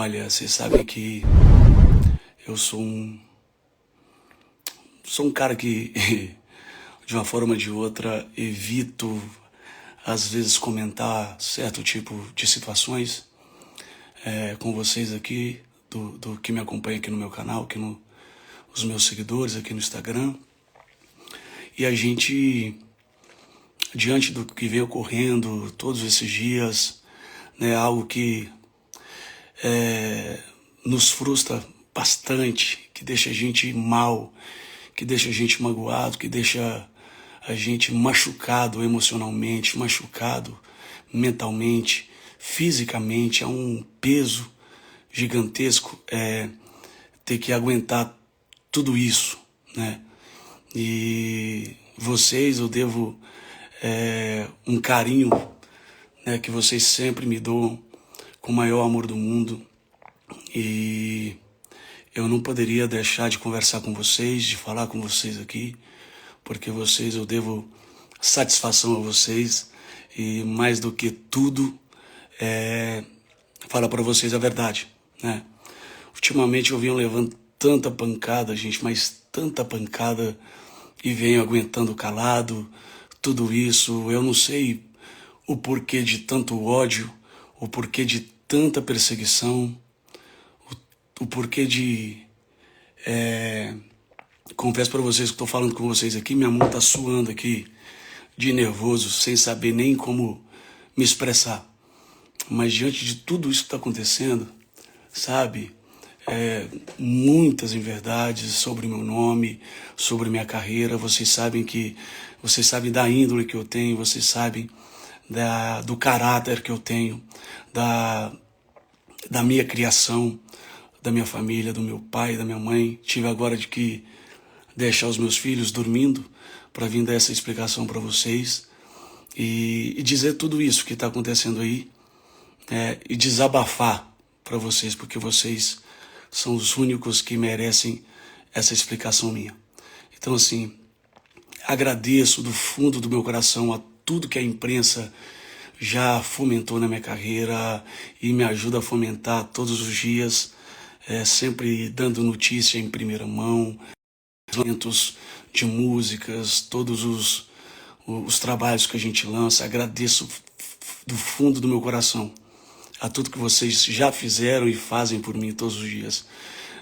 Olha, vocês sabem que eu sou um cara que, de uma forma ou de outra, evito, às vezes, comentar certo tipo de situações com vocês aqui, do que me acompanha aqui no meu canal, os meus seguidores aqui no Instagram. E a gente, diante do que vem ocorrendo todos esses dias, né, algo que nos frustra bastante, que deixa a gente mal, que deixa a gente magoado, que deixa a gente machucado emocionalmente, machucado mentalmente, fisicamente. É um peso gigantesco ter que aguentar tudo isso, né? E vocês, eu devo um carinho, né, que vocês sempre me dão com o maior amor do mundo. E eu não poderia deixar de conversar com vocês, de falar com vocês aqui, porque vocês, eu devo satisfação a vocês. E mais do que tudo, falar para vocês a verdade, né? Ultimamente eu venho levando tanta pancada, gente, mas tanta pancada, e venho aguentando calado tudo isso. Eu não sei o porquê de tanto ódio, o porquê de tanta perseguição, o porquê de... Confesso para vocês que estou falando com vocês aqui, minha mão tá suando aqui de nervoso, sem saber nem como me expressar. Mas diante de tudo isso que está acontecendo, sabe, muitas inverdades sobre meu nome, sobre minha carreira. Vocês sabem da índole que eu tenho, vocês sabem do caráter que eu tenho, da minha criação, da minha família, do meu pai, da minha mãe. Tive agora de que deixar os meus filhos dormindo para vir dar essa explicação para vocês e dizer tudo isso que está acontecendo aí, e desabafar para vocês, porque vocês são os únicos que merecem essa explicação minha. Então, assim, agradeço do fundo do meu coração a tudo que a imprensa já fomentou na minha carreira e me ajuda a fomentar todos os dias, sempre dando notícia em primeira mão, lançamentos de músicas, todos os trabalhos que a gente lança. Agradeço do fundo do meu coração a tudo que vocês já fizeram e fazem por mim todos os dias.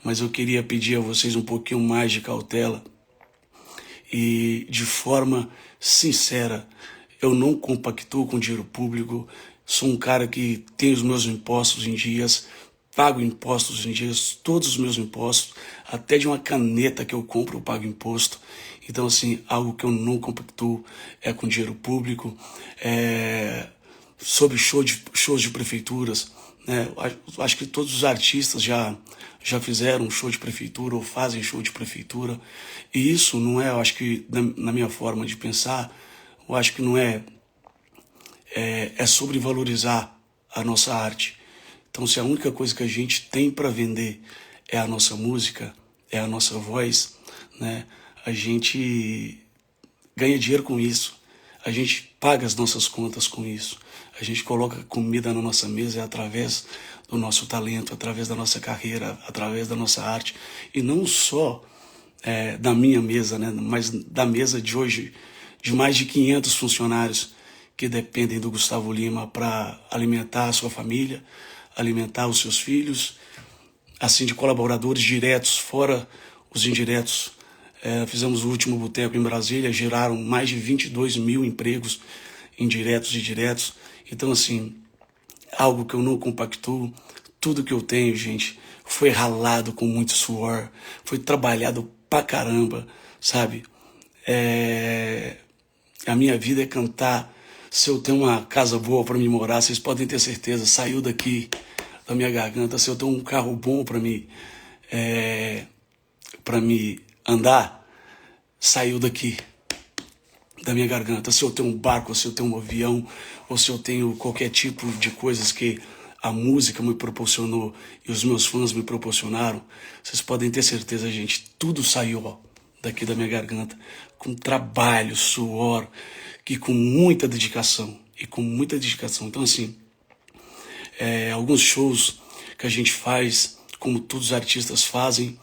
Mas eu queria pedir a vocês um pouquinho mais de cautela e de forma sincera. Eu não compactuo com dinheiro público, sou um cara que tem os meus impostos em dias, pago impostos em dias, todos os meus impostos, até de uma caneta que eu compro eu pago imposto. Então, assim, algo que eu não compactuo é com dinheiro público, sobre shows de prefeituras, né? Acho que todos os artistas já fizeram show de prefeitura ou fazem show de prefeitura. E isso não é, eu acho que na minha forma de pensar, eu acho que não é sobrevalorizar a nossa arte. Então, se a única coisa que a gente tem para vender é a nossa música, é a nossa voz, né? A gente ganha dinheiro com isso, a gente paga as nossas contas com isso, a gente coloca comida na nossa mesa através do nosso talento, através da nossa carreira, através da nossa arte. E não só da minha mesa, né? Mas da mesa de hoje, de mais de 500 funcionários que dependem do Gustavo Lima para alimentar a sua família, alimentar os seus filhos, assim, de colaboradores diretos, fora os indiretos. Fizemos o último boteco em Brasília, geraram mais de 22 mil empregos indiretos e diretos. Então, assim, algo que eu não compactuo. Tudo que eu tenho, gente, foi ralado com muito suor, foi trabalhado pra caramba, sabe? A minha vida é cantar. Se eu tenho uma casa boa para me morar, vocês podem ter certeza, saiu daqui da minha garganta. Se eu tenho um carro bom para me andar, saiu daqui da minha garganta. Se eu tenho um barco, se eu tenho um avião, ou se eu tenho qualquer tipo de coisas que a música me proporcionou e os meus fãs me proporcionaram, vocês podem ter certeza, gente, tudo saiu daqui da minha garganta, com trabalho, suor, e com muita dedicação. Então, assim, alguns shows que a gente faz, como todos os artistas fazem,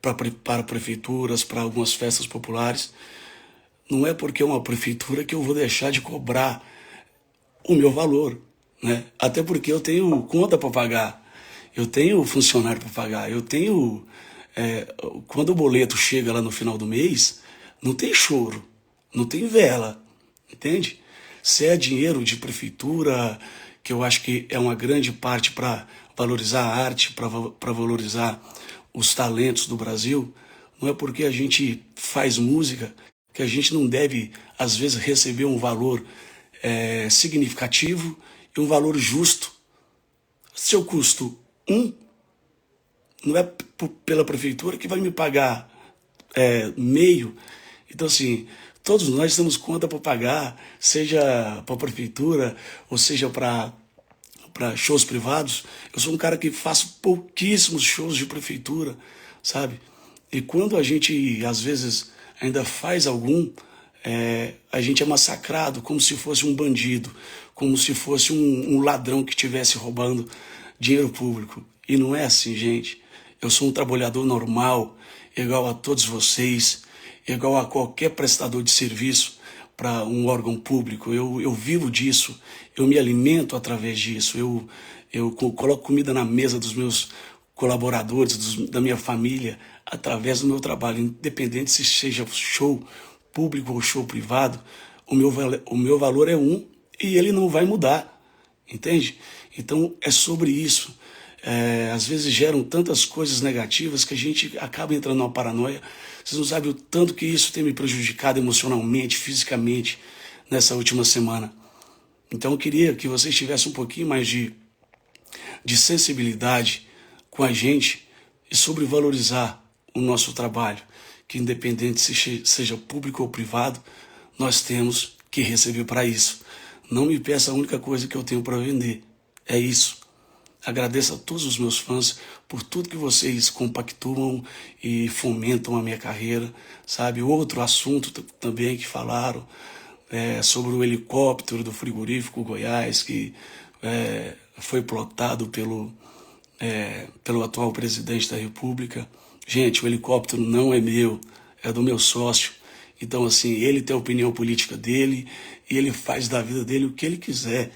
para prefeituras, para algumas festas populares. Não é porque é uma prefeitura que eu vou deixar de cobrar o meu valor, né? Até porque eu tenho conta para pagar, eu tenho funcionário para pagar, eu tenho... quando o boleto chega lá no final do mês, não tem choro, não tem vela, entende? Se é dinheiro de prefeitura, que eu acho que é uma grande parte para valorizar a arte, para valorizar os talentos do Brasil, não é porque a gente faz música que a gente não deve, às vezes, receber um valor significativo e um valor justo. Se eu custo não é pela prefeitura que vai me pagar meio. Então, assim, todos nós temos conta para pagar, seja para a prefeitura ou seja para shows privados. Eu sou um cara que faço pouquíssimos shows de prefeitura, sabe? E quando a gente, às vezes, ainda faz algum, a gente é massacrado como se fosse um bandido, como se fosse um ladrão que estivesse roubando dinheiro público. E não é assim, gente. Eu sou um trabalhador normal, igual a todos vocês, igual a qualquer prestador de serviço para um órgão público. Eu vivo disso, eu me alimento através disso, eu coloco comida na mesa dos meus colaboradores, da minha família, através do meu trabalho, independente se seja show público ou show privado, o meu valor é um e ele não vai mudar, entende? Então é sobre isso. Às vezes geram tantas coisas negativas que a gente acaba entrando numa paranoia. Vocês não sabem o tanto que isso tem me prejudicado emocionalmente, fisicamente, nessa última semana. Então eu queria que vocês tivessem um pouquinho mais de sensibilidade com a gente e sobre valorizar o nosso trabalho, que independente se seja público ou privado, nós temos que receber para isso. Não me peça a única coisa que eu tenho para vender, é isso. Agradeço a todos os meus fãs por tudo que vocês compactuam e fomentam a minha carreira, sabe? Outro assunto também que falaram sobre o helicóptero do frigorífico Goiás, que foi plotado pelo atual presidente da República. Gente, o helicóptero não é meu, é do meu sócio. Então, assim, ele tem a opinião política dele e ele faz da vida dele o que ele quiser.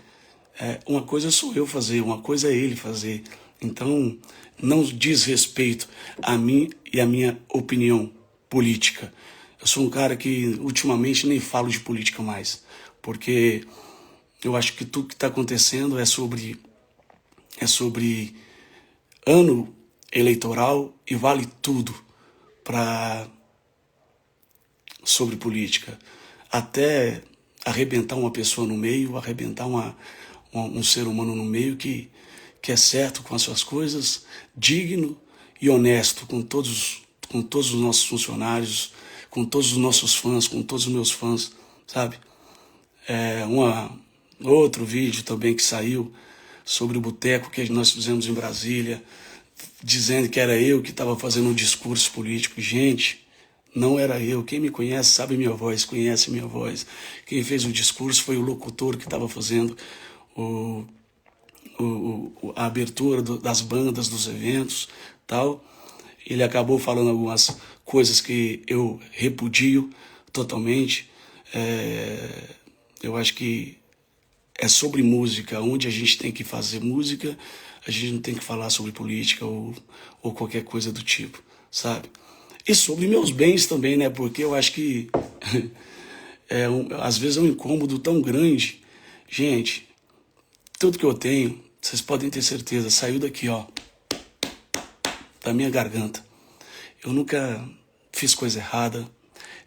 Uma coisa sou eu fazer, uma coisa é ele fazer. Então, não diz respeito a mim e a minha opinião política. Eu sou um cara que ultimamente nem falo de política mais, porque eu acho que tudo que está acontecendo é sobre ano eleitoral e vale tudo sobre política. Até arrebentar uma pessoa no meio, arrebentar um ser humano no meio que é certo com as suas coisas, digno e honesto com todos os nossos funcionários, com todos os nossos fãs, com todos os meus fãs, sabe? Outro vídeo também que saiu sobre o boteco que nós fizemos em Brasília, dizendo que era eu que estava fazendo um discurso político. Gente, não era eu. Quem me conhece sabe minha voz, conhece minha voz. Quem fez o discurso foi o locutor que estava fazendo a abertura das bandas, dos eventos, tal. Ele acabou falando algumas coisas que eu repudio totalmente. Eu acho que é sobre música, onde a gente tem que fazer música, a gente não tem que falar sobre política ou qualquer coisa do tipo, sabe? E sobre meus bens também, né? Porque eu acho que às vezes é um incômodo tão grande. Gente, tudo que eu tenho, vocês podem ter certeza, saiu daqui, ó, da minha garganta. Eu nunca fiz coisa errada,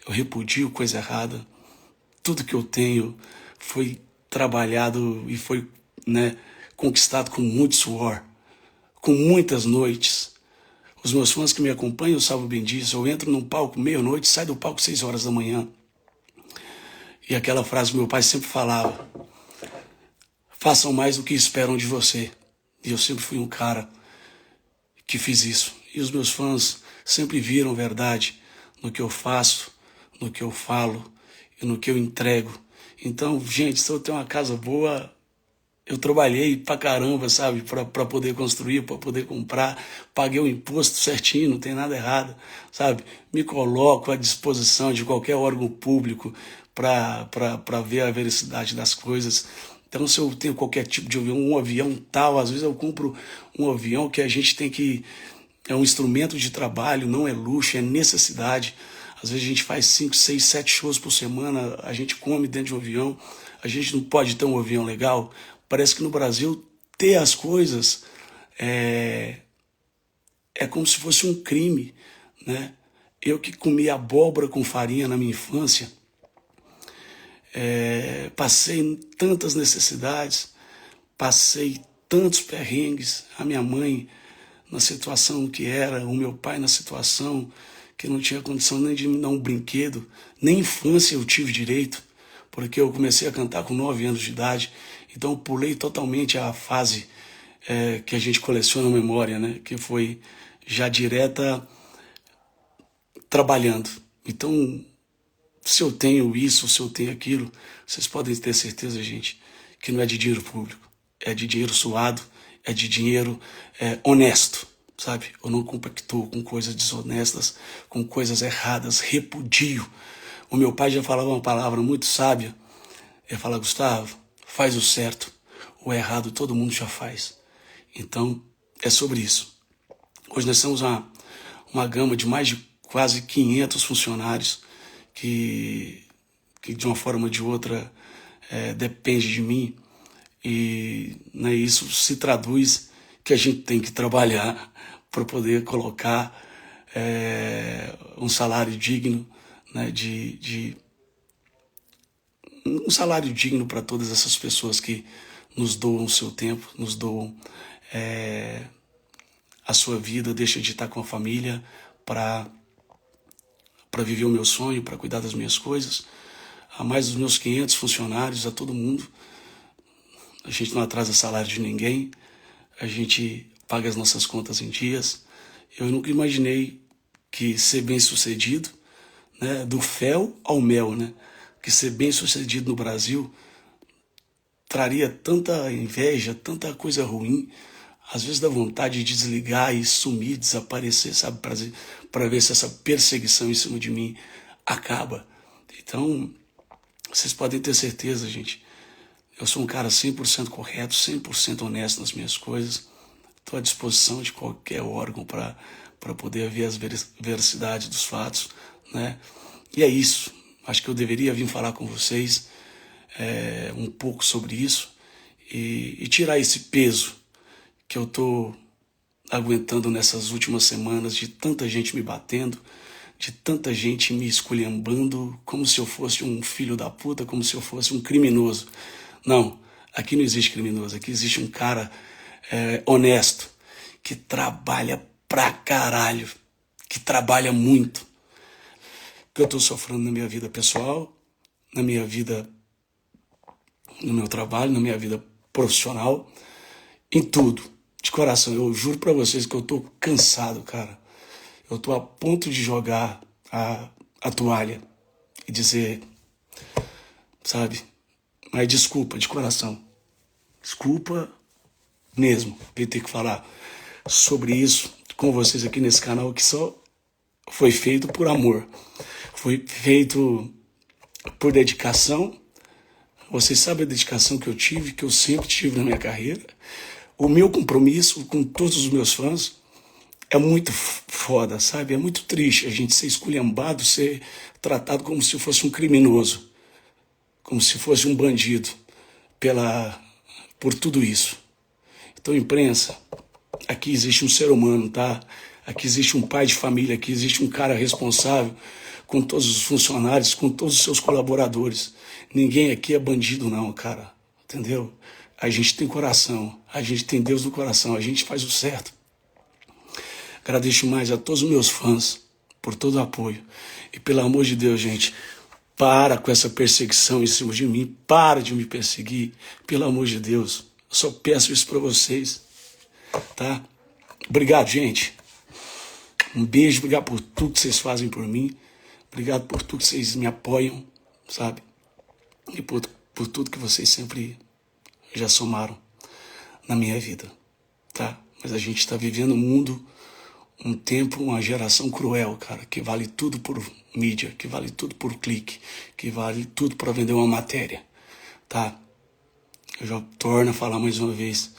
eu repudio coisa errada. Tudo que eu tenho foi trabalhado e foi, né, conquistado com muito suor, com muitas noites. Os meus fãs que me acompanham sabem bem disso. Eu entro num palco meia-noite, saio do palco 6 horas da manhã. E aquela frase que meu pai sempre falava: façam mais do que esperam de você. E eu sempre fui um cara que fiz isso. E os meus fãs sempre viram verdade no que eu faço, no que eu falo e no que eu entrego. Então, gente, se eu tenho uma casa boa, Eu trabalhei pra caramba, sabe? Pra poder construir, pra poder comprar. Paguei o imposto certinho, não tem nada errado, sabe? Me coloco à disposição de qualquer órgão público para ver a veracidade das coisas. Então, se eu tenho qualquer tipo de avião, um avião tal, às vezes eu compro um avião que a gente tem que... É um instrumento de trabalho, não é luxo, é necessidade. Às vezes a gente faz 5, 6, 7 shows por semana, a gente come dentro de um avião, a gente não pode ter um avião legal. Parece que no Brasil ter as coisas é como se fosse um crime, né? Eu que comi abóbora com farinha na minha infância, passei tantas necessidades, passei tantos perrengues, a minha mãe na situação que era, o meu pai na situação que não tinha condição nem de me dar um brinquedo, nem infância eu tive direito, porque eu comecei a cantar com 9 anos de idade, então eu pulei totalmente a fase que a gente coleciona memória, né? Que foi já direta trabalhando. Então, se eu tenho isso, se eu tenho aquilo, vocês podem ter certeza, gente, que não é de dinheiro público, é de dinheiro suado, é de dinheiro honesto, sabe? Eu não compactuo com coisas desonestas, com coisas erradas, repudio. O meu pai já falava uma palavra muito sábia, ele fala: Gustavo, faz o certo, o errado todo mundo já faz. Então, é sobre isso. Hoje nós temos uma gama de mais de quase 500 funcionários que de uma forma ou de outra depende de mim, e né, isso se traduz que a gente tem que trabalhar para poder colocar um salário digno, né, um salário digno para todas essas pessoas que nos doam o seu tempo, nos doam a sua vida, deixa de estar com a família para viver o meu sonho, para cuidar das minhas coisas. A mais dos meus 500 funcionários, a todo mundo. A gente não atrasa salário de ninguém, a gente paga as nossas contas em dias. Eu nunca imaginei que ser bem-sucedido, né, do fel ao mel, né, que ser bem-sucedido no Brasil traria tanta inveja, tanta coisa ruim. Às vezes dá vontade de desligar e sumir, desaparecer, sabe, para ver se essa perseguição em cima de mim acaba. Então, vocês podem ter certeza, gente, eu sou um cara 100% correto, 100% honesto nas minhas coisas. Estou à disposição de qualquer órgão para poder ver as veracidades dos fatos, né? E é isso. Acho que eu deveria vir falar com vocês um pouco sobre isso e tirar esse peso que eu estou aguentando nessas últimas semanas, de tanta gente me batendo, de tanta gente me esculhambando como se eu fosse um filho da puta, como se eu fosse um criminoso. Não, aqui não existe criminoso, aqui existe um cara honesto, que trabalha pra caralho, que trabalha muito. Que eu estou sofrendo na minha vida pessoal, na minha vida, no meu trabalho, na minha vida profissional, em tudo. De coração, eu juro pra vocês que eu tô cansado, cara. Eu tô a ponto de jogar a toalha e dizer, sabe? Mas desculpa, de coração. Desculpa mesmo de ter que falar sobre isso com vocês aqui nesse canal, que só foi feito por amor. Foi feito por dedicação. Vocês sabem a dedicação que eu tive, que eu sempre tive na minha carreira. O meu compromisso com todos os meus fãs é muito foda, sabe? É muito triste a gente ser esculhambado, ser tratado como se fosse um criminoso, como se fosse um bandido por tudo isso. Então, imprensa, aqui existe um ser humano, tá? Aqui existe um pai de família, aqui existe um cara responsável com todos os funcionários, com todos os seus colaboradores. Ninguém aqui é bandido não, cara, entendeu? A gente tem coração, a gente tem Deus no coração, a gente faz o certo. Agradeço mais a todos os meus fãs por todo o apoio. E pelo amor de Deus, gente, para com essa perseguição em cima de mim, para de me perseguir, pelo amor de Deus. Eu só peço isso para vocês, tá? Obrigado, gente. Um beijo, obrigado por tudo que vocês fazem por mim. Obrigado por tudo que vocês me apoiam, sabe? E por tudo que vocês sempre já somaram na minha vida, tá? Mas a gente está vivendo um mundo, um tempo, uma geração cruel, cara, que vale tudo por mídia, que vale tudo por clique, que vale tudo para vender uma matéria, tá? Eu já torno a falar mais uma vez,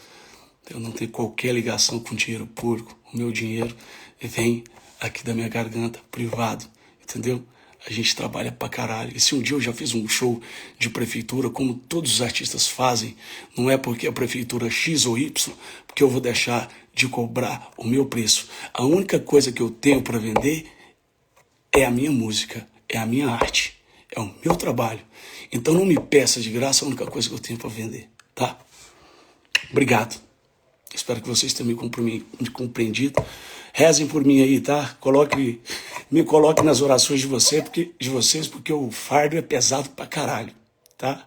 eu não tenho qualquer ligação com dinheiro público. O meu dinheiro vem aqui da minha garganta, privado, entendeu? A gente trabalha pra caralho. E se um dia eu já fiz um show de prefeitura, como todos os artistas fazem, não é porque a prefeitura X ou Y, porque eu vou deixar de cobrar o meu preço. A única coisa que eu tenho para vender é a minha música, é a minha arte, é o meu trabalho. Então não me peça de graça a única coisa que eu tenho para vender, tá? Obrigado. Espero que vocês tenham me compreendido. Rezem por mim aí, tá? Me coloque nas orações de vocês, porque o fardo é pesado pra caralho, tá?